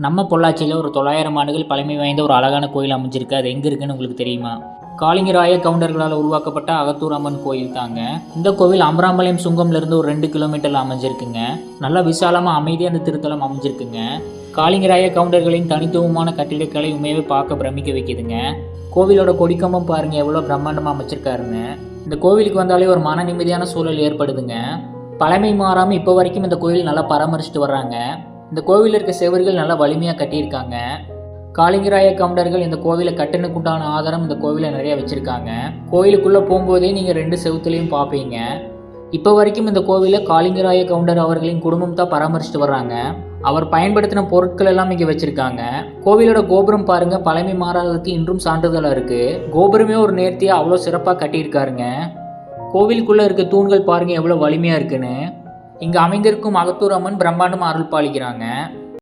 நம்ம பொள்ளாச்சியில் ஒரு 900 ஆண்டுகள் பழமை வாய்ந்த ஒரு அழகான கோயில் அமைஞ்சிருக்கு. அது எங்கே இருக்குன்னு உங்களுக்கு தெரியுமா? காளிங்கராய கவுண்டர்களால் உருவாக்கப்பட்ட அகத்தூர் அம்மன் கோயில் தாங்க. இந்த கோவில் அமராம்பாளையம் சுங்கம்லேருந்து ஒரு 2 கிலோமீட்டரில் அமைஞ்சிருக்குங்க. நல்லா விசாலமாக அமைதியாக அந்த திருத்தலம் அமைஞ்சிருக்குங்க. காளிங்கராய கவுண்டர்களின் தனித்துவமான கட்டிடக்கலை உண்மையாகவே பார்க்க பிரமிக்க வைக்குதுங்க. கோவிலோட கொடிக்கம்பம் பாருங்கள் எவ்வளோ பிரம்மாண்டமாக அமைச்சிருக்காருன்னு. இந்த கோவிலுக்கு வந்தாலே ஒரு மன நிம்மதியான சூழல் ஏற்படுதுங்க. பழமை மாறாமல் இப்போ வரைக்கும் இந்த கோயில் நல்லா பராமரிச்சுட்டு வர்றாங்க. இந்த கோவிலில் இருக்க செவர்கள் நல்லா வலிமையாக கட்டியிருக்காங்க. காளிங்கராய கவுண்டர்கள் இந்த கோவிலை கட்டினுக்குண்டான ஆதாரம் இந்த கோவிலை நிறைய வச்சுருக்காங்க. கோவிலுக்குள்ளே போகும்போதே நீங்கள் 2 செவுத்துலையும் பார்ப்பீங்க. இப்போ வரைக்கும் இந்த கோவிலை காளிங்கராய கவுண்டர் அவர்களின் குடும்பம் தான் பராமரிச்சுட்டு வர்றாங்க. அவர் பயன்படுத்தின பொருட்கள் எல்லாம் இங்கே வச்சுருக்காங்க. கோவிலோட கோபுரம் பாருங்கள், பழமை மாறாததுக்கு இன்றும் சான்றிதழாக இருக்குது. கோபுரமே ஒரு நேர்த்தியாக அவ்வளோ சிறப்பாக கட்டியிருக்காருங்க. கோவிலுக்குள்ளே இருக்க தூண்கள் பாருங்கள் எவ்வளோ வலிமையாக இருக்குன்னு. இங்கே அமைந்திருக்கும் அகத்தூர் அம்மன் பிரம்மாண்டமாக அருள் பாலிக்கிறாங்க.